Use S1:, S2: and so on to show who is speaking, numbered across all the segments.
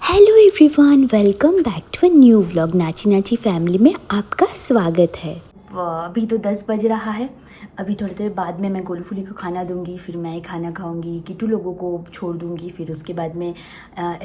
S1: Hello everyone, welcome back to a new vlog. नाची नाची family में आपका स्वागत है। अभी तो 10 बज रहा है। अभी थोड़ी देर बाद में मैं गोलू फूली को खाना दूंगी, फिर मैं खाना खाऊंगी, किट्टू लोगों को छोड़ दूंगी, फिर उसके बाद में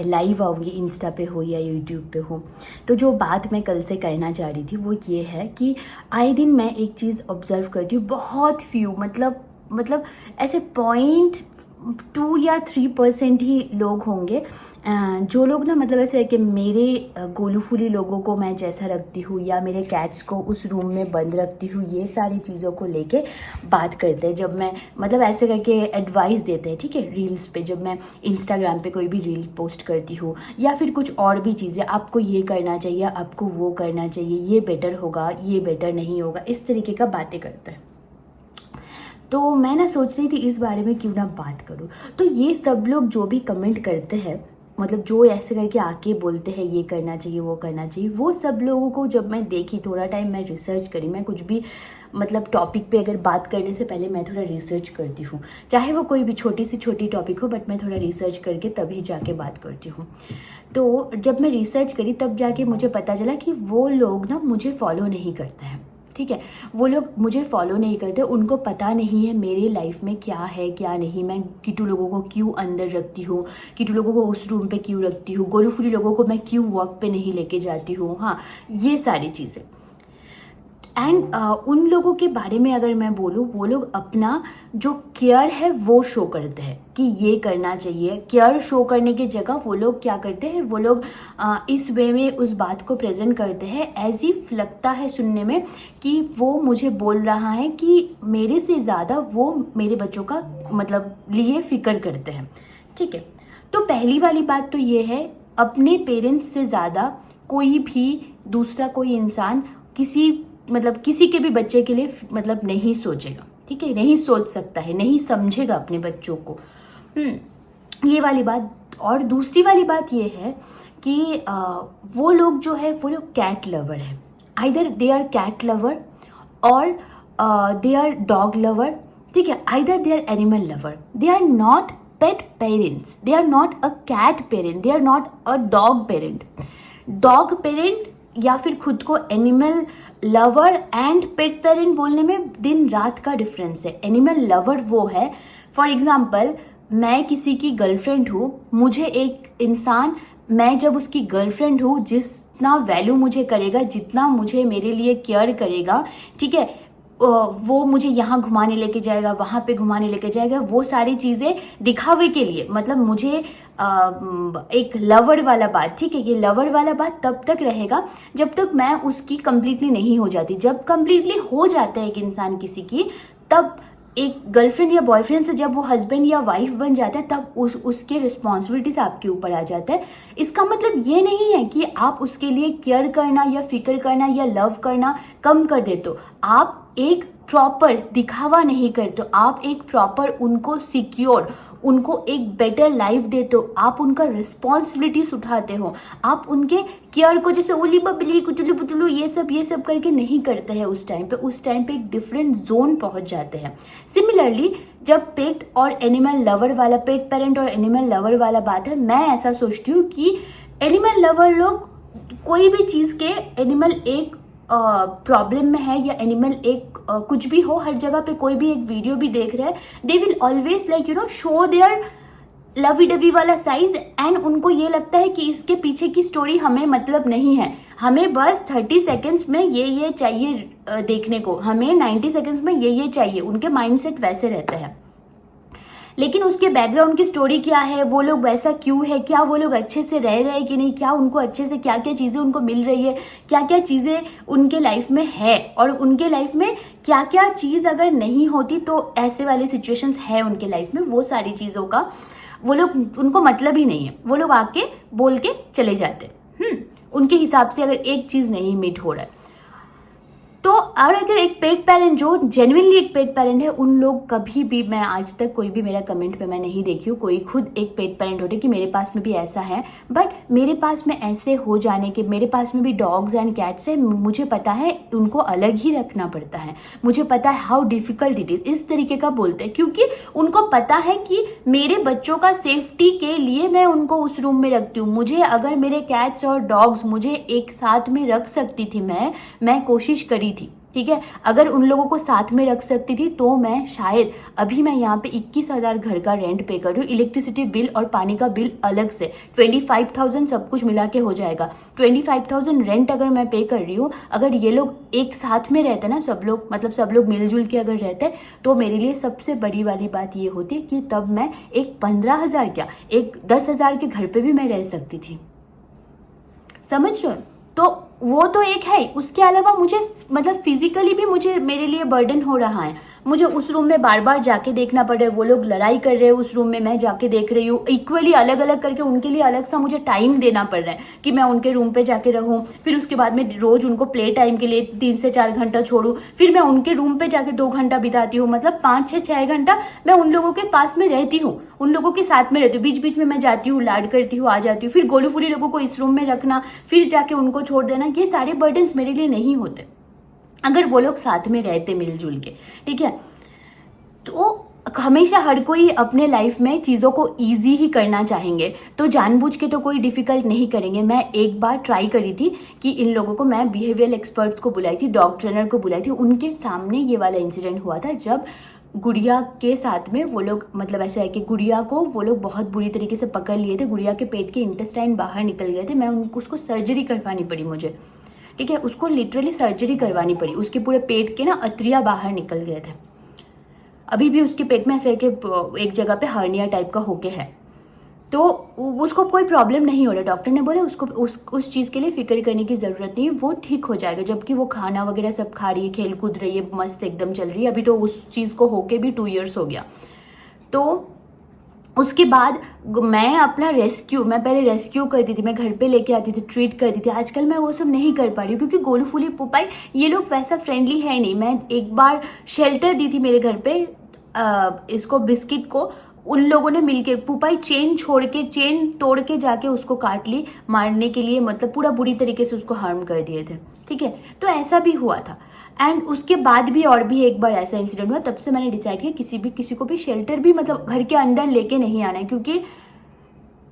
S1: लाइव आऊँगी, इंस्टा पे हो या यूट्यूब पे हो। तो जो बात मैं कल से कहना चाह रही थी वो ये है कि आए दिन मैं एक चीज़ ऑब्ज़र्व करती हूँ। बहुत फ्यू मतलब ऐसे 0.2 या 3% ही लोग होंगे जो लोग ना, मतलब ऐसे है कि मेरे गोलू फूली लोगों को मैं जैसा रखती हूँ या मेरे कैट्स को उस रूम में बंद रखती हूँ, ये सारी चीज़ों को लेके बात करते हैं। जब मैं मतलब ऐसे करके एडवाइस देते हैं, ठीक है, रील्स पे, जब मैं इंस्टाग्राम पे कोई भी रील पोस्ट करती हूँ या फिर कुछ और भी चीज़ें, आपको ये करना चाहिए, आपको वो करना चाहिए, ये बेटर होगा, ये बेटर नहीं होगा, इस तरीके का बातें करते हैं। तो मैं ना सोच रही थी इस बारे में क्यों ना बात करूँ। तो ये सब लोग जो भी कमेंट करते हैं, मतलब जो ऐसे करके आके बोलते हैं ये करना चाहिए वो करना चाहिए, वो सब लोगों को जब मैं देखी, थोड़ा टाइम मैं रिसर्च करी, मैं कुछ भी मतलब टॉपिक पे अगर बात करने से पहले मैं थोड़ा रिसर्च करती हूँ, चाहे वो कोई भी छोटी सी छोटी टॉपिक हो, बट मैं थोड़ा रिसर्च करके तभी जाके बात करती हूँ। तो जब मैं रिसर्च करी तब जाके मुझे पता चला कि वो लोग ना मुझे फॉलो नहीं करते हैं, ठीक है। वो लोग मुझे फॉलो नहीं करते, उनको पता नहीं है मेरे लाइफ में क्या है क्या नहीं, मैं किट्टू लोगों को क्यों अंदर रखती हूँ, किट्टू लोगों को उस रूम पे क्यों रखती हूँ, गोलू फूली लोगों को मैं क्यों वॉक पे नहीं लेके जाती हूँ, हाँ, ये सारी चीज़ें। एंड उन लोगों के बारे में अगर मैं बोलूँ, वो लोग अपना जो केयर है वो शो करते हैं कि ये करना चाहिए। केयर शो करने की जगह वो लोग क्या करते हैं, वो लोग इस वे में उस बात को प्रेजेंट करते हैं, एज इफ लगता है सुनने में कि वो मुझे बोल रहा है कि मेरे से ज़्यादा वो मेरे बच्चों का मतलब लिए फिक्र करते हैं, ठीक है। तो पहली वाली बात तो ये है, अपने पेरेंट्स से ज़्यादा कोई भी दूसरा कोई इंसान किसी के भी बच्चे के लिए मतलब नहीं सोचेगा, ठीक है, नहीं सोच सकता है, नहीं समझेगा अपने बच्चों को। ये वाली बात। और दूसरी वाली बात ये है कि वो लोग जो है वो लोग कैट लवर है, either they are cat lover और दे आर डॉग लवर, ठीक है, either they are animal lover, they are not pet parents, they are not a cat parent, they are not a dog parent. Dog parent या फिर खुद को animal lover and pet parent बोलने में दिन रात का डिफरेंस है। एनिमल लवर वो है, फॉर एग्जाम्पल मैं किसी की गर्लफ्रेंड हूँ, मुझे एक इंसान, मैं जब उसकी गर्लफ्रेंड हूँ, जितना वैल्यू मुझे करेगा, जितना मुझे मेरे लिए केयर करेगा, ठीक है, वो मुझे यहाँ घुमाने लेके जाएगा, वहाँ पे घुमाने लेके जाएगा, वो सारी चीज़ें दिखावे के लिए, मतलब मुझे एक लवर वाला बात, ठीक है, ये लवर वाला बात तब तक रहेगा जब तक मैं उसकी कंप्लीटली नहीं हो जाती। जब कंप्लीटली हो जाता है एक इंसान किसी की, तब एक गर्लफ्रेंड या बॉयफ्रेंड से जब वो हस्बैंड या वाइफ बन जाता है, तब उसके रिस्पॉन्सिबिलिटीज आपके ऊपर आ जाता है। इसका मतलब ये नहीं है कि आप उसके लिए केयर करना या फिक्र करना या लव करना कम कर देते हो। आप एक प्रॉपर दिखावा नहीं करते हो, आप एक प्रॉपर उनको सिक्योर, उनको एक बेटर लाइफ देते हो, आप उनका रिस्पॉन्सिबिलिटीज उठाते हो, आप उनके केयर को जैसे ओली बबली कुचलू पुचलू ये सब करके नहीं करते हैं। उस टाइम पे एक डिफरेंट जोन पहुंच जाते हैं। सिमिलरली जब पेट और एनिमल लवर वाला, पेट पेरेंट और एनिमल लवर वाला बात है, मैं ऐसा सोचती हूँ कि एनिमल लवर लोग कोई भी चीज़ के, एनिमल एक प्रॉब्लम में है या एनिमल एक कुछ भी हो, हर जगह पे कोई भी एक वीडियो भी देख रहे हैं, they will always like show their lovey dovey वाला साइज, एंड उनको ये लगता है कि इसके पीछे की स्टोरी हमें मतलब नहीं है, हमें बस 30 सेकेंड्स में ये चाहिए देखने को, हमें 90 सेकेंड्स में ये चाहिए। उनके माइंडसेट वैसे रहते हैं, लेकिन उसके बैकग्राउंड की स्टोरी क्या है, वो लोग वैसा क्यों है, क्या वो लोग अच्छे से रह रहे हैं कि नहीं, क्या उनको अच्छे से क्या क्या चीज़ें उनको मिल रही है, क्या क्या चीज़ें उनके लाइफ में है, और उनके लाइफ में क्या क्या चीज़ अगर नहीं होती तो ऐसे वाली सिचुएशंस है उनके लाइफ में, वो सारी चीज़ों का वो लोग, उनको मतलब ही नहीं है, वो लोग आके बोल के चले जाते। उनके हिसाब से अगर एक चीज़ नहीं मीट हो रहा है तो और अगर एक पेट पेरेंट जो जेन्युइनली एक पेट पेरेंट है, उन लोग कभी भी, मैं आज तक कोई भी मेरा कमेंट पे मैं नहीं देखी हूँ कोई खुद एक पेट पेरेंट होते कि मेरे पास में भी ऐसा है, बट मेरे पास में ऐसे हो जाने के, मेरे पास में भी डॉग्स एंड कैट्स है, मुझे पता है उनको अलग ही रखना पड़ता है, मुझे पता है हाउ डिफिकल्ट इट इज़, इस तरीके का बोलते हैं क्योंकि उनको पता है कि मेरे बच्चों का सेफ्टी के लिए मैं उनको उस रूम में रखती हूँ। मुझे अगर मेरे कैट्स और डॉग्स मुझे एक साथ में रख सकती थी, मैं कोशिश करी थी, ठीक है, अगर उन लोगों को साथ में रख सकती थी तो मैं शायद अभी मैं यहाँ पे 21,000 घर का रेंट पे कर रही हूँ, इलेक्ट्रिसिटी बिल और पानी का बिल अलग से 25,000 सब कुछ मिला के हो जाएगा। 25,000 रेंट अगर मैं पे कर रही हूँ, अगर ये लोग एक साथ में रहते ना, सब लोग मतलब सब लोग मिलजुल के अगर रहते, तो मेरे लिए सबसे बड़ी वाली बात ये होती कि तब मैं एक 15,000 क्या एक 10,000 के घर पे भी मैं रह सकती थी। समझ रहे हो? तो वो तो एक है, उसके अलावा मुझे मतलब फिजिकली भी मुझे मेरे लिए बर्डन हो रहा है। मुझे उस रूम में बार बार जाके देखना पड़ रहा है, वो लोग लड़ाई कर रहे हैं उस रूम में, मैं जाके देख रही हूँ, इक्वली अलग अलग करके उनके लिए अलग सा मुझे टाइम देना पड़ रहा है कि मैं उनके रूम पे जाके रहूँ, फिर उसके बाद में रोज उनको प्ले टाइम के लिए 3 से 4 घंटा छोड़ूँ, फिर मैं उनके रूम पे जाके 2 घंटा बिताती हूँ, मतलब 5 से 6 घंटा मैं उन लोगों के पास में रहती हूँ, उन लोगों के साथ में रहती हूँ, बीच बीच में मैं जाती हूँ, लाड करती हूँ, आ जाती हूँ, फिर गोलू फूली लोगों को इस रूम में रखना, फिर जाके उनको छोड़ देना, ये सारे बर्डन्स मेरे लिए नहीं होते अगर वो लोग साथ में रहते मिलजुल के, ठीक है। तो हमेशा हर कोई अपने लाइफ में चीज़ों को इजी ही करना चाहेंगे, तो जानबूझ के तो कोई डिफ़िकल्ट नहीं करेंगे। मैं एक बार ट्राई करी थी कि इन लोगों को मैं बिहेवियरल एक्सपर्ट्स को बुलाई थी, डॉग ट्रेनर को बुलाई थी, उनके सामने ये वाला इंसिडेंट हुआ था जब गुड़िया के साथ में वो लोग, मतलब ऐसा है कि गुड़िया को वो लोग बहुत बुरी तरीके से पकड़ लिए थे, गुड़िया के पेट के इंटेस्टाइन बाहर निकल गए थे, मैं उनको उसको सर्जरी करवानी पड़ी मुझे, ठीक है, उसको लिटरली सर्जरी करवानी पड़ी, उसके पूरे पेट के ना अतरिया बाहर निकल गए थे, अभी भी उसके पेट में ऐसे है कि एक जगह पे हर्निया टाइप का होके है, तो उसको कोई प्रॉब्लम नहीं हो रहा, डॉक्टर ने बोला उसको उस चीज़ के लिए फिक्र करने की ज़रूरत नहीं है, वो ठीक हो जाएगा, जबकि वो खाना वगैरह सब खा रही है, खेल कूद रही है, मस्त एकदम चल रही है, अभी तो उस चीज़ को होके भी 2 ईयर्स हो गया। तो उसके बाद मैं अपना मैं पहले रेस्क्यू करती थी, मैं घर पे लेके आती थी, ट्रीट करती थी, आजकल मैं वो सब नहीं कर पा रही हूँ क्योंकि गोलू फूली पुपाई ये लोग वैसा फ्रेंडली है नहीं। मैं एक बार शेल्टर दी थी मेरे घर पे इसको, बिस्किट को, उन लोगों ने मिलके पुपाई चेन तोड़ के जाके उसको काट ली मारने के लिए, मतलब पूरा बुरी तरीके से उसको हार्म कर दिए थे, ठीक है। तो ऐसा भी हुआ था, एंड उसके बाद भी और भी एक बार ऐसा इंसिडेंट हुआ, तब से मैंने डिसाइड किया किसी को भी शेल्टर भी मतलब घर के अंदर लेके नहीं आना है, क्योंकि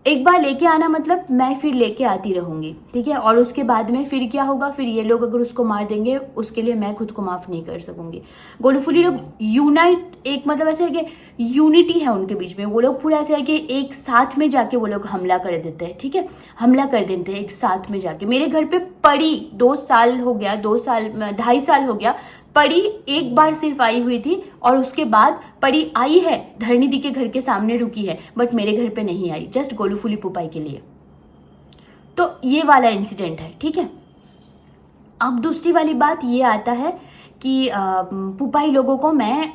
S1: एक बार लेके आना मतलब मैं फिर लेके आती रहूँगी, ठीक है, और उसके बाद में फिर क्या होगा, फिर ये लोग अगर उसको मार देंगे उसके लिए मैं खुद को माफ़ नहीं कर सकूँगी। गोलू फूली लोग यूनाइट, एक मतलब ऐसा है कि यूनिटी है उनके बीच में, वो लोग पूरा ऐसा है कि एक साथ में जाके वो लोग हमला कर देते हैं, ठीक है, हमला कर देते हैं एक साथ में जाके। मेरे घर पे पड़ी 2 साल हो गया, 2.5 साल हो गया, परी एक बार सिर्फ आई हुई थी, और उसके बाद परी आई है, धरनी दी के घर के सामने रुकी है, बट मेरे घर पे नहीं आई, जस्ट गोलू फूली पुपाई के लिए। तो ये वाला इंसिडेंट है, ठीक है। अब दूसरी वाली बात ये आता है कि पुपाई लोगों को मैं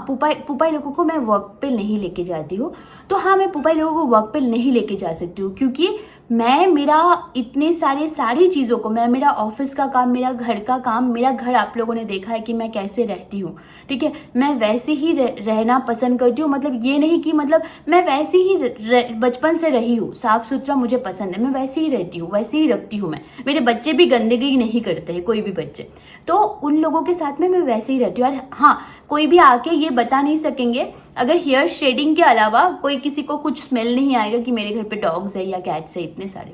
S1: पुपाई लोगों को मैं वर्क पे नहीं लेके जाती हूँ। तो हाँ, मैं पुपाई लोगों को वर्क पे नहीं लेके जा सकती हूँ क्योंकि मैं मेरा इतने सारी चीज़ों को, मैं मेरा ऑफिस का काम, मेरा घर का काम, मेरा घर आप लोगों ने देखा है कि मैं कैसे रहती हूँ, ठीक है, मैं वैसे ही रहना पसंद करती हूँ। मतलब ये नहीं कि मतलब मैं वैसे ही बचपन से रही हूँ, साफ सुथरा मुझे पसंद है, मैं वैसे ही रहती हूँ, वैसे ही रखती हूँ। मैं, मेरे बच्चे भी गंदगी नहीं करते हैं, कोई भी बच्चे, तो उन लोगों के साथ में मैं वैसे ही रहती हूँ। और हाँ, कोई भी आके ये बता नहीं सकेंगे, अगर हेयर शेडिंग के अलावा कोई किसी को कुछ स्मेल नहीं आएगा कि मेरे घर पे डॉग्स है या कैट्स है इतने सारे।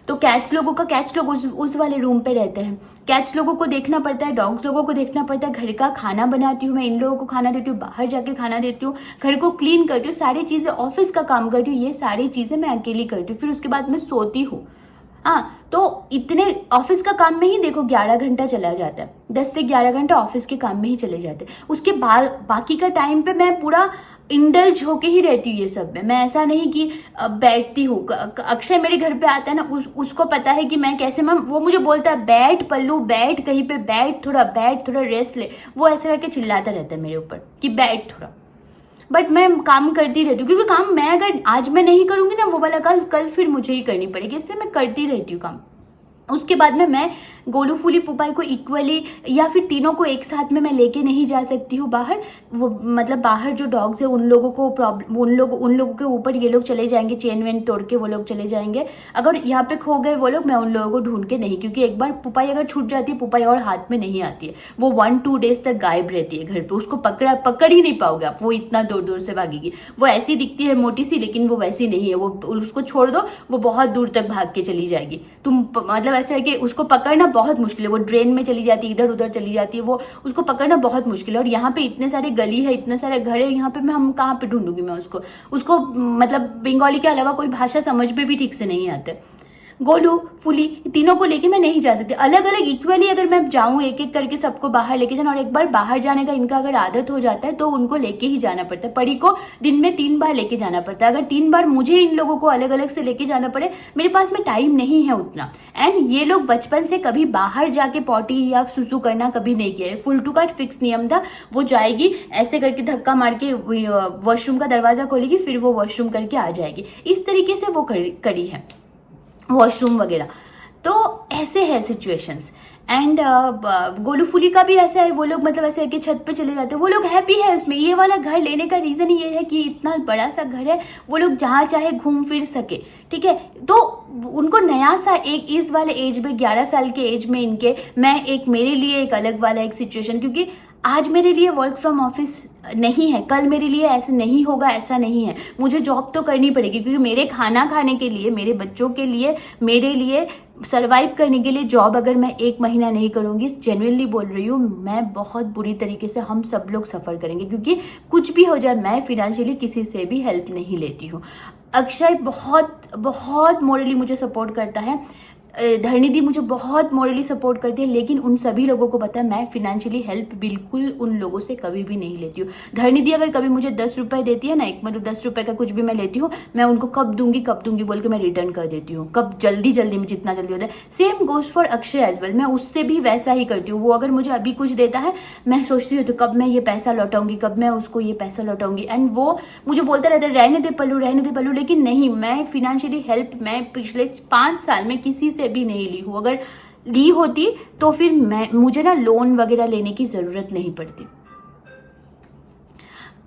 S1: तो कैट्स लोग उस वाले रूम पे रहते हैं, कैट्स लोगों को देखना पड़ता है, डॉग्स लोगों को देखना पड़ता है, घर का खाना बनाती हूँ मैं, इन लोगों को खाना देती हूँ, बाहर जाके खाना देती हूँ, घर को क्लीन करती हूँ, सारी चीज़ें, ऑफिस का काम करती हूँ, ये सारी चीज़ें मैं अकेली करती हूँ। फिर उसके बाद मैं सोती हूँ। हाँ, तो इतने ऑफिस का काम में ही देखो 11 घंटा चला जाता है, 10 से 11 घंटा ऑफिस के काम में ही चले जाते हैं। उसके बाद बाकी का टाइम पे मैं पूरा इंडल्ज होके ही रहती हूँ ये सब में। मैं ऐसा नहीं कि बैठती हूँ। अक्षय मेरे घर पे आता है ना, उसको पता है कि मैं कैसे, वो मुझे बोलता है बैठ पल्लू, बैठ कहीं पे, बैठ थोड़ा रेस्ट ले, वो ऐसा करके चिल्लाता रहता है मेरे ऊपर कि बैठ थोड़ा। बट मैं काम करती रहती हूँ क्योंकि काम मैं अगर आज मैं नहीं करूँगी ना वो वाला कल फिर मुझे ही करनी पड़ेगी, इसलिए मैं करती रहती हूँ काम। उसके बाद में मैं गोलू फूली पुपाई को इक्वली या फिर तीनों को एक साथ में मैं लेके नहीं जा सकती हूँ बाहर। वो मतलब बाहर जो डॉग्स है उन लोगों को प्रॉब्लम, उन लोगों के ऊपर ये लोग चले जाएंगे, चेन वेन तोड़ के वो लोग चले जाएंगे। अगर यहाँ पे खो गए वो लोग, मैं उन लोगों को ढूंढ के नहीं, क्योंकि एक बार पुपाई अगर छूट जाती है, पुपाई और हाथ में नहीं आती है, वो 1-2 डेज तक गायब रहती है घर पे। उसको पकड़ ही नहीं पाओगे आप, वो इतना दूर दूर से भागेगी। वो ऐसी दिखती है मोटी सी, लेकिन वो वैसी नहीं है। वो उसको छोड़ दो, वो बहुत दूर तक भाग के चली जाएगी। तुम मतलब ऐसा है कि उसको पकड़ना बहुत मुश्किल है। वो ड्रेन में चली जाती है, इधर उधर चली जाती है, वो उसको पकड़ना बहुत मुश्किल है। और यहाँ पे इतने सारे गली है, इतने सारे घर है, यहाँ पे हम कहाँ पे ढूंढूंगी मैं उसको मतलब बंगाली के अलावा कोई भाषा समझ में भी ठीक से नहीं आते। गोलू फूली तीनों को लेके मैं नहीं जा सकती। अलग अलग इक्वली अगर मैं जाऊं, एक एक करके सबको बाहर लेके जाना, और एक बार बाहर जाने का इनका अगर आदत हो जाता है तो उनको लेके ही जाना पड़ता है। परी को दिन में 3 बार लेके जाना पड़ता है। अगर 3 बार मुझे इन लोगों को अलग अलग से लेके जाना पड़े, मेरे पास में टाइम नहीं है उतना। एंड ये लोग बचपन से कभी बाहर जाके पॉटी या सुसु करना कभी नहीं किया है। फुल टू का फिक्स नियम था, वो जाएगी ऐसे करके धक्का मार के वॉशरूम का दरवाजा खोलेगी, फिर वो वॉशरूम करके आ जाएगी। इस तरीके से वो करी है वॉशरूम वगैरह। तो ऐसे है सिचुएशंस। एंड गोलू फूली का भी ऐसा है, वो लोग मतलब ऐसे है कि छत पे चले जाते हैं, वो लोग हैप्पी है उसमें। ये वाला घर लेने का रीज़न ये है कि इतना बड़ा सा घर है, वो लोग जहाँ चाहे घूम फिर सके, ठीक है। तो उनको नया सा एक इस वाले एज में, 11 साल के एज में इनके, मैं एक मेरे लिए एक अलग वाला एक सिचुएशन, क्योंकि आज मेरे लिए वर्क फ्रॉम ऑफिस नहीं है, कल मेरे लिए ऐसे नहीं होगा, ऐसा नहीं है। मुझे जॉब तो करनी पड़ेगी, क्योंकि मेरे खाना खाने के लिए, मेरे बच्चों के लिए, मेरे लिए सर्वाइव करने के लिए जॉब अगर मैं 1 महीना नहीं करूँगी, जेन्युइनली बोल रही हूँ, मैं बहुत बुरी तरीके से, हम सब लोग सफ़र करेंगे। क्योंकि कुछ भी हो जाए, मैं फिनेंशियली किसी से भी हेल्प नहीं लेती हूँ। अक्षय बहुत बहुत मोरली मुझे सपोर्ट करता है, धरनी दी मुझे बहुत मोरली सपोर्ट करती है, लेकिन उन सभी लोगों को पता है मैं फिनेंशियली हेल्प बिल्कुल उन लोगों से कभी भी नहीं लेती हूँ। धरनी दी अगर कभी मुझे 10 रुपये देती है ना, एक मतलब 10 रुपये का कुछ भी मैं लेती हूँ, मैं उनको कब दूंगी बोल के मैं रिटर्न कर देती हूँ, कब जल्दी में, जितना जल्दी होता है। Same goes for Akshay as well, मैं उससे भी वैसा ही करती हूँ। वो अगर मुझे अभी कुछ देता है, मैं सोचती हूँ तो कब मैं ये पैसा लौटाऊंगी, कब मैं उसको ये पैसा लौटाऊंगी। एंड वो मुझे बोलता रहता है रहने दे पल्लू, लेकिन नहीं, मैं फिनेंशियली हेल्प मैं पिछले 5 साल में किसी से भी नहीं ली हूँ। अगर ली होती तो फिर मुझे ना लोन वगैरह लेने की ज़रूरत नहीं पड़ती।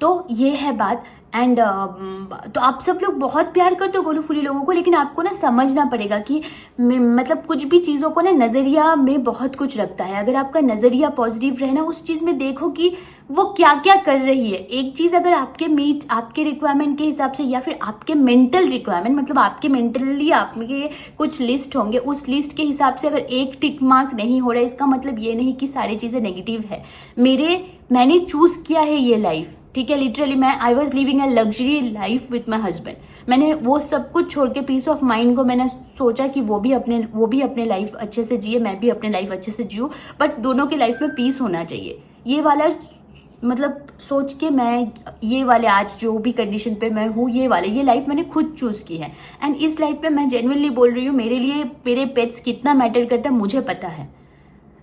S1: तो ये है बात। एंड तो आप सब लोग बहुत प्यार करते हो गोलू फूली लोगों को, लेकिन आपको ना समझना पड़ेगा कि मतलब कुछ भी चीज़ों को ना नज़रिया में बहुत कुछ रखता है। अगर आपका नज़रिया पॉजिटिव रहना, उस चीज़ में देखो कि वो क्या क्या कर रही है। एक चीज़ अगर आपके रिक्वायरमेंट के हिसाब से, या फिर आपके मेंटल रिक्वायरमेंट, मतलब आपके मेंटली आपके कुछ लिस्ट होंगे, उस लिस्ट के हिसाब से अगर एक टिक मार्क नहीं हो रहा है, इसका मतलब ये नहीं कि सारी चीज़ें नेगेटिव है। मैंने चूज़ किया है ये लाइफ, ठीक है। Literally I was living a luxury life with my husband. मैंने वो सब कुछ छोड़ के पीस ऑफ माइंड को मैंने सोचा कि वो भी अपने लाइफ अच्छे से जिए, मैं भी अपने लाइफ अच्छे से जीऊँ, बट दोनों की लाइफ में पीस होना चाहिए। ये वाला मतलब सोच के मैं ये वाले आज जो भी कंडीशन पे मैं हूँ, ये लाइफ मैंने खुद चूज़ की है। एंड इस लाइफ पे मैं जेन्युइनली बोल रही हूँ, मेरे लिए मेरे पेट्स कितना मैटर करता है मुझे पता है।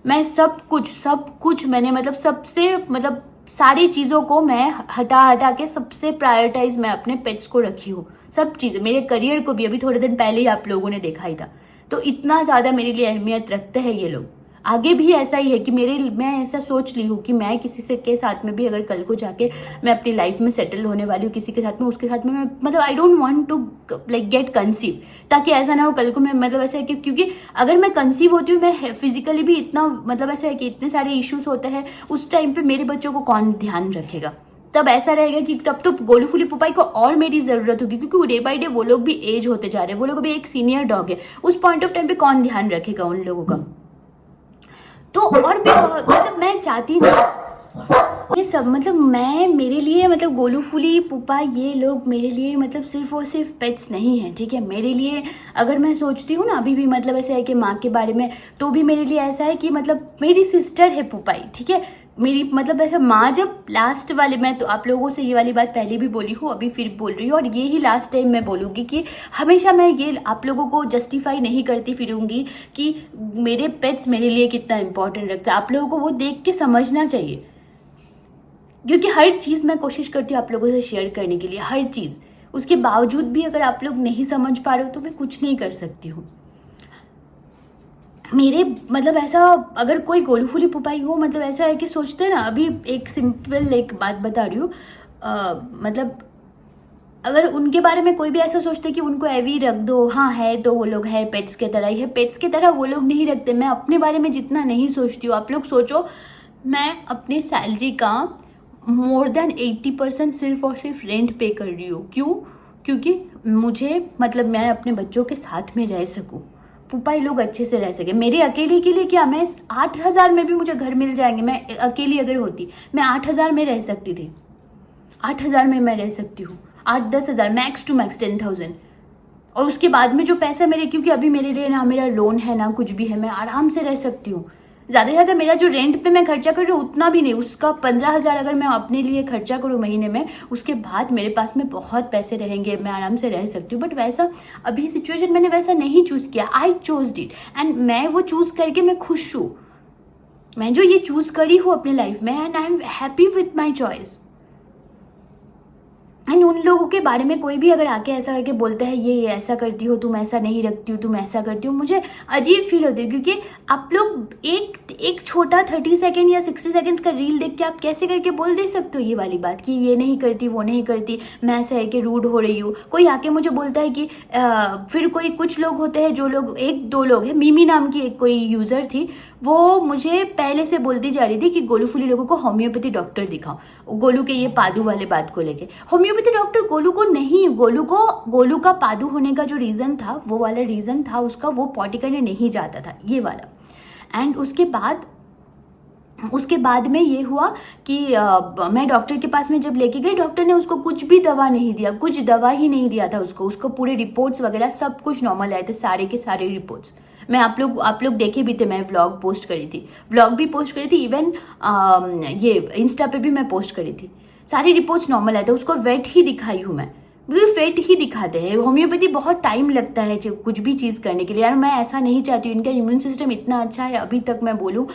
S1: मैं सब कुछ मैंने मतलब सबसे मतलब सारी चीज़ों को मैं हटा के सबसे प्रायोरिटाइज मैं अपने पेट्स को रखी हूँ। सब चीज़ें, मेरे करियर को भी अभी थोड़े दिन पहले ही आप लोगों ने देखा ही था। तो इतना ज़्यादा मेरे लिए अहमियत रखते हैं ये लोग। आगे भी ऐसा ही है कि मैं ऐसा सोच ली हूँ कि मैं किसी से के साथ में भी अगर कल को जाके मैं अपनी लाइफ में सेटल होने वाली हूँ किसी के साथ में, उसके साथ में मैं मतलब I don't want to like get conceive, ताकि ऐसा ना हो कल को मैं मतलब ऐसा है कि क्योंकि अगर मैं कंसीव होती हूँ, मैं फिजिकली भी इतना मतलब ऐसा है कि इतने सारे इश्यूज होते हैं, उस टाइम पे मेरे बच्चों को कौन ध्यान रखेगा। तब ऐसा रहेगा कि तब तो गोलू फूली पुपाई को और मेरी ज़रूरत होगी, क्योंकि डे बाई डे वो लोग भी एज होते जा रहे हैं, वो लोग भी एक सीनियर डॉग है। उस पॉइंट ऑफ टाइम पे कौन ध्यान रखेगा उन लोगों का। तो और भी मतलब मैं चाहती हूँ ये सब मतलब मेरे लिए मतलब गोलू फूली पुपा ये लोग मेरे लिए मतलब सिर्फ और सिर्फ पेट्स नहीं है, ठीक है। मेरे लिए अगर मैं सोचती हूँ ना अभी भी मतलब ऐसा है कि माँ के बारे में, तो भी मेरे लिए ऐसा है कि मतलब मेरी सिस्टर है पुपाई, ठीक है। मेरी मतलब ऐसा माँ जब लास्ट वाले, मैं तो आप लोगों से ये वाली बात पहले भी बोली हूँ, अभी फिर बोल रही हूँ, और ये ही लास्ट टाइम मैं बोलूँगी कि हमेशा मैं ये आप लोगों को जस्टिफाई नहीं करती फिरूँगी कि मेरे पेट्स मेरे लिए कितना इंपॉर्टेंट रखता है। आप लोगों को वो देख के समझना चाहिए, क्योंकि हर चीज़ मैं कोशिश करती हूँ आप लोगों से शेयर करने के लिए, हर चीज़। उसके बावजूद भी अगर आप लोग नहीं समझ पा रहे हो तो मैं कुछ नहीं कर सकती हूँ। मेरे मतलब ऐसा, अगर कोई गोलू फूली पुपाई हो, मतलब ऐसा है कि सोचते हैं ना, अभी एक सिंपल एक बात बता रही हूँ, मतलब अगर उनके बारे में कोई भी ऐसा सोचते कि उनको एवी रख दो, हाँ है तो वो लोग है पेट्स के तरह ही है, पेट्स की तरह वो लोग नहीं रखते। मैं अपने बारे में जितना नहीं सोचती हूँ, आप लोग सोचो, मैं अपनी सैलरी का मोर देन 80% सिर्फ और सिर्फ रेंट पे कर रही हूँ। क्यों? क्योंकि मुझे मतलब मैं अपने बच्चों के साथ में रह सकूँ, पुपाई लोग अच्छे से रह सके। मेरे अकेले के लिए क्या, मैं 8,000 में भी मुझे घर मिल जाएंगे। मैं अकेली अगर होती, मैं 8,000 में रह सकती थी, 8,000 में मैं रह सकती हूँ, 8-10,000 मैक्स टू मैक्स 10,000। और उसके बाद में जो पैसा मेरे, क्योंकि अभी मेरे लिए ना मेरा लोन है ना कुछ भी है, मैं आराम से रह सकती हूँ। ज़्यादा से ज़्यादा मेरा जो रेंट पे मैं खर्चा कर रही हूँ उतना भी नहीं, उसका 15,000 अगर मैं अपने लिए खर्चा करूँ महीने में, उसके बाद मेरे पास में बहुत पैसे रहेंगे, मैं आराम से रह सकती हूँ। बट वैसा अभी सिचुएशन मैंने वैसा नहीं चूज़ किया, आई चूज इट, एंड मैं वो चूज़ करके मैं खुश हूँ। मैं जो ये चूज़ करी हूँ अपने लाइफ में, and I am happy with my choice. And उन लोगों के बारे में कोई भी अगर आके ऐसा करके बोलता है ये ऐसा करती हो, तुम ऐसा नहीं रखती हो, तुम ऐसा करती हो, मुझे अजीब फील होती है। क्योंकि आप लोग एक छोटा 30 सेकेंड या 60 सेकेंड्स का रील देख के आप कैसे करके बोल दे सकते हो ये वाली बात कि ये नहीं करती, वो नहीं करती, मैं ऐसा है कि रूड हो रही हूँ। कोई आके मुझे बोलता है कि फिर कोई कुछ लोग होते हैं, जो लोग, 1-2 लोग हैं, मिमी नाम की एक कोई यूज़र थी, वो मुझे पहले से बोलती जा रही थी कि गोलू फूली लोगों को होम्योपैथी डॉक्टर दिखाओ, गोलू के ये पादू वाले बात को लेके। होम्योपैथी डॉक्टर गोलू को नहीं, गोलू का पादू होने का जो रीज़न था, वो वाला रीज़न था उसका, वो पॉटी करने नहीं जाता था, ये वाला। एंड उसके बाद में ये हुआ कि मैं डॉक्टर के पास में जब लेके गई, डॉक्टर ने उसको कुछ भी दवा नहीं दिया, कुछ दवा ही नहीं दिया था उसको पूरे रिपोर्ट्स वगैरह सब कुछ नॉर्मल आए थे, सारे के सारे रिपोर्ट्स। मैं आप लोग देखे भी थे, मैं व्लॉग पोस्ट करी थी, व्लॉग भी पोस्ट करी थी, इवन ये इंस्टा पे भी मैं पोस्ट करी थी, सारी रिपोर्ट्स नॉर्मल आए थे। उसको वेट ही दिखाई हूँ मैं, क्योंकि फेट ही दिखाते हैं। होम्योपैथी बहुत टाइम लगता है कुछ भी चीज़ करने के लिए, यार मैं ऐसा नहीं चाहती हूँ। इनका इम्यून सिस्टम इतना अच्छा है अभी तक, मैं बोलूँ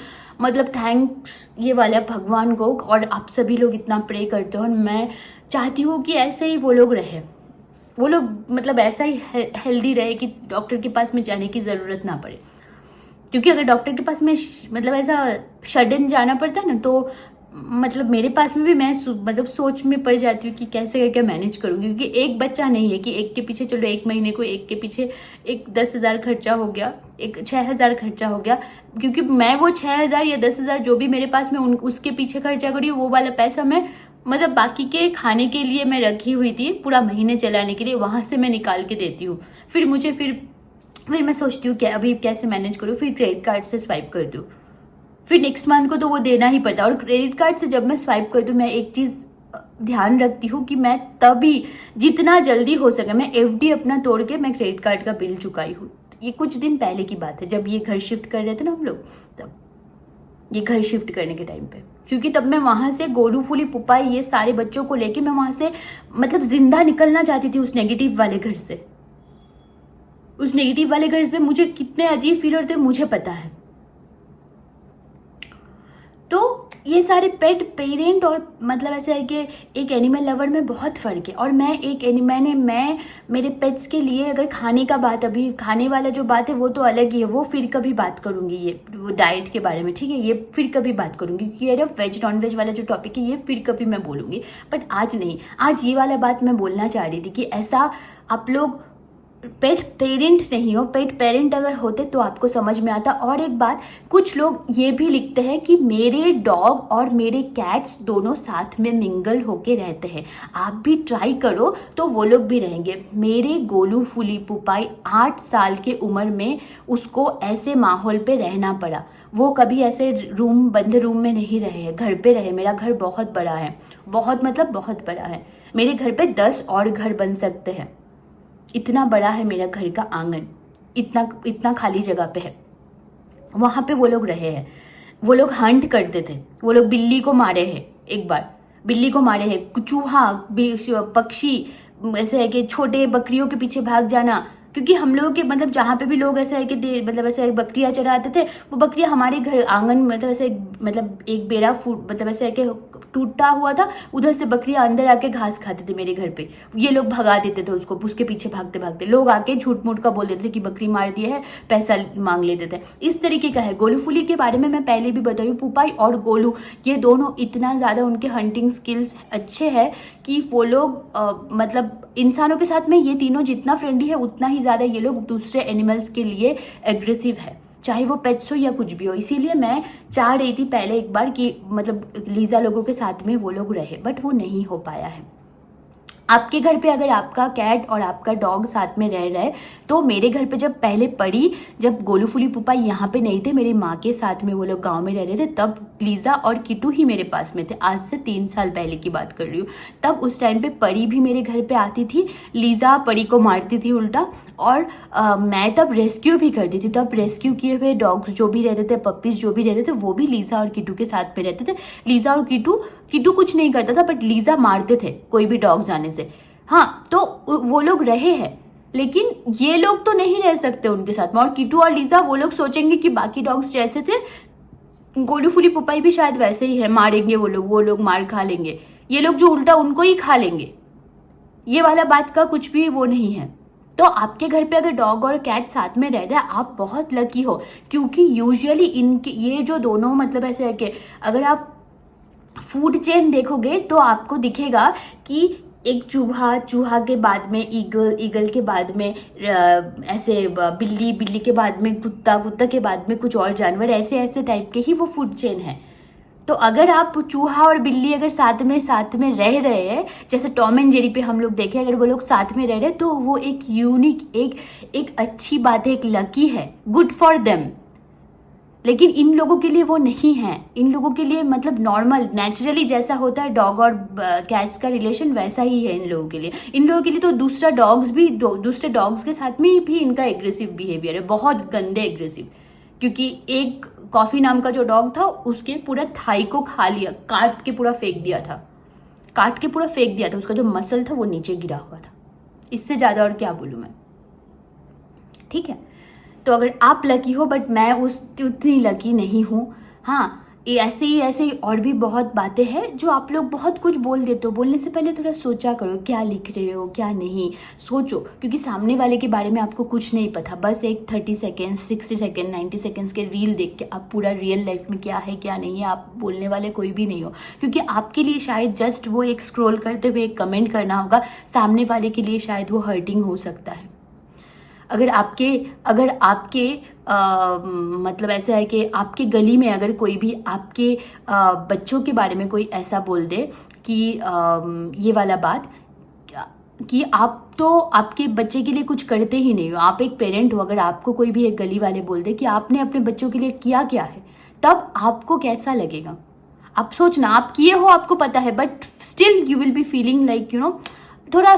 S1: मतलब थैंक्स ये वाले भगवान को, और आप सभी लोग इतना प्रे करते हो, और मैं चाहती हूँ कि ऐसे ही वो लोग रहे, वो लोग मतलब ऐसा ही हेल्दी रहे कि डॉक्टर के पास में जाने की ज़रूरत ना पड़े। क्योंकि अगर डॉक्टर के पास में मतलब ऐसा सडन जाना पड़ता है ना, तो मतलब मेरे पास में भी मैं मतलब सोच में पड़ जाती हूँ कि कैसे करके मैनेज करूँगी। क्योंकि एक बच्चा नहीं है कि एक के पीछे चलो, एक महीने को एक के पीछे एक 10,000 खर्चा हो गया, एक 6,000 खर्चा हो गया। क्योंकि मैं वो 6,000 या 10,000 जो भी मेरे पास में उसके पीछे खर्चा करी, वो वाला पैसा मैं मतलब बाकी के खाने के लिए मैं रखी हुई थी, पूरा महीने चलाने के लिए, वहाँ से मैं निकाल के देती हूँ। फिर मैं सोचती हूँ कि अभी कैसे मैनेज करूँ, फिर क्रेडिट कार्ड से स्वाइप करती हूँ, फिर नेक्स्ट मंथ को तो वो देना ही पड़ता है। और क्रेडिट कार्ड से जब मैं स्वाइप करती हूँ, मैं एक चीज़ ध्यान रखती हूँ कि मैं तभी जितना जल्दी हो सके मैं एफडी अपना तोड़ के मैं क्रेडिट कार्ड का बिल चुकाई हूँ। ये कुछ दिन पहले की बात है, जब ये घर शिफ्ट कर रहे थे ना हम लोग, तब ये घर शिफ्ट करने के टाइम पे, क्योंकि तब मैं वहाँ से गोलू फूली पुपाई ये सारे बच्चों को लेके मैं वहाँ से मतलब जिंदा निकलना चाहती थी उस नेगेटिव वाले घर से। उस नेगेटिव वाले घर पे मुझे कितने अजीब फील होते मुझे पता है। तो ये सारे पेट पेरेंट और मतलब ऐसा है कि एक एनिमल लवर में बहुत फ़र्क है। और मैं मेरे पेट्स के लिए अगर खाने का बात, अभी खाने वाला जो बात है वो तो अलग ही है, वो फिर कभी बात करूँगी, ये वो डाइट के बारे में, ठीक है, ये फिर कभी बात करूँगी। क्योंकि ये वेज नॉन वेज वाला जो टॉपिक है ये फिर कभी मैं बोलूँगी, बट आज नहीं। आज ये वाला बात मैं बोलना चाह रही थी कि ऐसा आप लोग पेट पेरेंट नहीं हो, पेट पेरेंट अगर होते तो आपको समझ में आता। और एक बात, कुछ लोग ये भी लिखते हैं कि मेरे डॉग और मेरे कैट्स दोनों साथ में मिंगल होके रहते हैं, आप भी ट्राई करो तो वो लोग भी रहेंगे। मेरे गोलू फूली पुपाई 8 साल के उम्र में उसको ऐसे माहौल पे रहना पड़ा, वो कभी ऐसे बंद रूम में नहीं रहे, घर पे रहे। मेरा घर बहुत बड़ा है, बहुत मतलब बहुत बड़ा है, मेरे घर पे 10 और घर बन सकते हैं, इतना बड़ा है मेरा घर का आंगन, इतना खाली जगह पे है। वहाँ पे वो लोग रहे हैं, वो लोग हंट करते थे, वो लोग बिल्ली को मारे हैं, एक बार बिल्ली को मारे हैं, चूहा, पक्षी, ऐसे है कि छोटे बकरियों के पीछे भाग जाना। क्योंकि हम लोगों के मतलब जहाँ पे भी लोग ऐसा है कि मतलब ऐसे बकरियाँ चराते थे, वो बकरियाँ हमारे घर आंगन मतलब ऐसे मतलब एक बेरा फूट मतलब ऐसे है कि टूटा हुआ था, उधर से बकरियां अंदर आके घास खाते थे मेरे घर पे, ये लोग भगा देते थे उसको, उसके पीछे भागते भागते लोग आके झूठ मूठ का बोल देते थे कि बकरी मार दिया है, पैसा मांग लेते थे। इस तरीके का है। गोलू फूली के बारे में मैं पहले भी बताई, पुपाई और गोलू ये दोनों इतना ज़्यादा उनके हंटिंग स्किल्स अच्छे हैं कि वो लोग मतलब इंसानों के साथ में ये तीनों जितना फ्रेंडली है उतना ही ज़्यादा ये लोग दूसरे एनिमल्स के लिए एग्रेसिव है, चाहे वो पेट्स हो या कुछ भी हो। इसीलिए मैं चाह रही थी पहले एक बार कि मतलब लीज़ा लोगों के साथ में वो लोग रहे, बट वो नहीं हो पाया है। आपके घर पे अगर आपका कैट और आपका डॉग साथ में रह रहे, तो मेरे घर पे जब पहले पड़ी, जब गोलू फूली पुपाई यहाँ पे नहीं थे, मेरी माँ के साथ में वो लोग गांव में रह रहे थे, तब लीज़ा और किटू ही मेरे पास में थे। आज से 3 साल पहले की बात कर रही हूँ। तब उस टाइम पे परी भी मेरे घर पे आती थी, लीज़ा परी को मारती थी उल्टा, और मैं तब रेस्क्यू भी करती थी। तब रेस्क्यू किए हुए डॉग्स जो भी रहते थे, पपीज़ जो भी रहते थे, वो भी लीज़ा और किटू के साथ में रहते थे। लीज़ा और किटू कुछ नहीं करता था, बट लीज़ा मारते थे कोई भी डॉग्स आने से। हाँ, तो वो लोग रहे हैं, लेकिन ये लोग तो नहीं रह सकते उनके साथ में। और किटू और लीज़ा वो लोग सोचेंगे कि बाकी डॉग्स जैसे थे, गोलू फूली पुपाई भी शायद वैसे ही है, मारेंगे वो लोग मार खा लेंगे, ये लोग जो उल्टा उनको ही खा लेंगे। ये वाला बात का कुछ भी वो नहीं है। तो आपके घर पे अगर डॉग और कैट साथ में रह रहे हैं, आप बहुत लकी हो, क्योंकि यूजुअली इनके ये जो दोनों मतलब ऐसे है कि अगर आप फूड चेन देखोगे तो आपको दिखेगा कि एक चूहा के बाद में ईगल के बाद में ऐसे बिल्ली के बाद में कुत्ता के बाद में कुछ और जानवर, ऐसे टाइप के ही वो फूड चेन है। तो अगर आप चूहा और बिल्ली अगर साथ में रह रहे हैं, जैसे टॉम एंड जेरी पे हम लोग देखें, अगर वो लोग साथ में रह रहे हैं, तो वो एक यूनिक एक अच्छी बात है, एक लकी है, गुड फॉर देम। लेकिन इन लोगों के लिए वो नहीं है। इन लोगों के लिए मतलब नॉर्मल नेचुरली जैसा होता है डॉग और कैट्स का रिलेशन, वैसा ही है इन लोगों के लिए। इन लोगों के लिए तो दूसरे डॉग्स के साथ में भी इनका एग्रेसिव बिहेवियर है, बहुत गंदे एग्रेसिव। क्योंकि एक कॉफी नाम का जो डॉग था, उसके पूरा थाई को खा लिया, काट के पूरा फेंक दिया था। उसका जो मसल था वो नीचे गिरा हुआ था। इससे ज़्यादा और क्या बोलूँ मैं, ठीक है। तो अगर आप लकी हो, बट मैं उतनी लकी नहीं हूँ। हाँ, ऐसे ही और भी बहुत बातें हैं जो आप लोग बहुत कुछ बोल देते हो। बोलने से पहले थोड़ा सोचा करो, क्या लिख रहे हो क्या नहीं, सोचो, क्योंकि सामने वाले के बारे में आपको कुछ नहीं पता। बस एक 30 सेकेंड 60 सेकेंड 90 सेकेंड्स के रील देख के आप पूरा रियल लाइफ में क्या है क्या नहीं है, आप बोलने वाले कोई भी नहीं हो। क्योंकि आपके लिए शायद जस्ट वो एक स्क्रॉल करते हुए एक कमेंट करना होगा, सामने वाले के लिए शायद वो हर्टिंग हो सकता है। अगर आपके मतलब ऐसा है कि आपके गली में अगर कोई भी आपके बच्चों के बारे में कोई ऐसा बोल दे कि ये वाला बात कि आप तो आपके बच्चे के लिए कुछ करते ही नहीं हो, आप एक पेरेंट हो, अगर आपको कोई भी एक गली वाले बोल दे कि आपने अपने बच्चों के लिए किया क्या है, तब आपको कैसा लगेगा। आप सोचना, आप किए हो, आपको पता है, but still you will be feeling like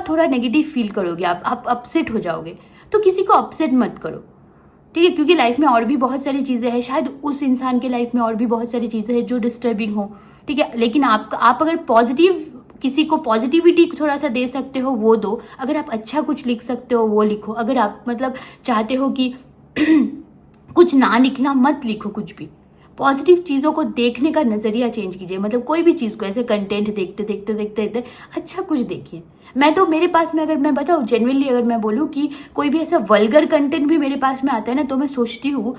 S1: थोड़ा नेगेटिव फील करोगे, आप अपसेट हो जाओगे। तो किसी को अपसेट मत करो, ठीक है, क्योंकि लाइफ में और भी बहुत सारी चीज़ें हैं, शायद उस इंसान के लाइफ में और भी बहुत सारी चीज़ें हैं जो डिस्टर्बिंग हो, ठीक है। लेकिन आप अगर किसी को पॉजिटिविटी थोड़ा सा दे सकते हो वो दो, अगर आप अच्छा कुछ लिख सकते हो वो लिखो, अगर आप मतलब चाहते हो कि कुछ ना लिखना मत लिखो, कुछ भी पॉजिटिव चीज़ों को देखने का नज़रिया चेंज कीजिए। मतलब कोई भी चीज़ को ऐसे कंटेंट देखते अच्छा कुछ देखिए। मैं तो मेरे पास में अगर मैं बताऊँ जेन्युइनली, अगर मैं बोलूँ कि कोई भी ऐसा वल्गर कंटेंट भी मेरे पास में आता है ना, तो मैं सोचती हूँ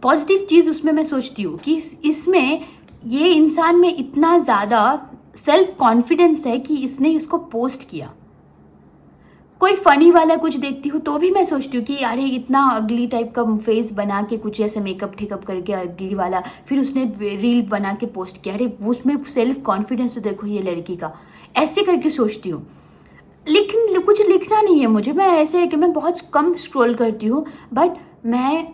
S1: पॉजिटिव चीज़ उसमें मैं सोचती हूँ कि इसमें ये इंसान में इतना ज़्यादा सेल्फ कॉन्फिडेंस है कि इसने इसको पोस्ट किया। कोई फनी वाला कुछ देखती हूँ तो भी मैं सोचती हूँ कि अरे इतना अगली टाइप का फेस बना के कुछ ऐसे मेकअप ठेकअप करके अगली वाला, फिर उसने रील बना के पोस्ट किया, अरे उसमें सेल्फ कॉन्फिडेंस तो देखो ये लड़की का, ऐसे करके सोचती हूँ। लेकिन कुछ लिखना नहीं है मुझे, मैं ऐसे है कि मैं बहुत कम स्क्रॉल करती हूँ, बट मैं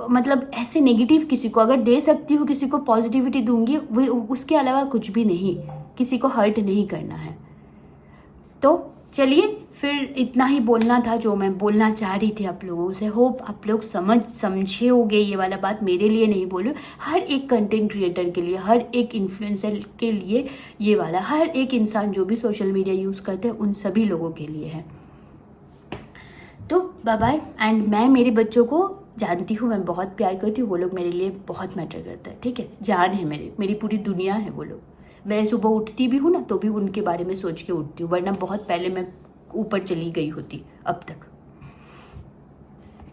S1: मतलब ऐसे नेगेटिव किसी को अगर दे सकती हूँ, किसी को पॉजिटिविटी दूंगी, वो उसके अलावा कुछ भी नहीं, किसी को हर्ट नहीं करना है। तो चलिए, फिर इतना ही बोलना था जो मैं बोलना चाह रही थी आप लोगों से। होप आप लोग समझे होगे ये वाला बात, मेरे लिए नहीं बोलूँ, हर एक कंटेंट क्रिएटर के लिए, हर एक इन्फ्लुएंसर के लिए ये वाला, हर एक इंसान जो भी सोशल मीडिया यूज़ करते हैं उन सभी लोगों के लिए है। तो बाय बाय। एंड मैं मेरे बच्चों को जानती हूँ, मैं बहुत प्यार करती हूँ, वो लोग मेरे लिए बहुत मैटर करता है, ठीक है, जान है मेरी पूरी दुनिया है वो लोग। मैं सुबह उठती भी हूँ ना तो भी उनके बारे में सोच के उठती हूँ, वरना बहुत पहले मैं ऊपर चली गई होती अब तक।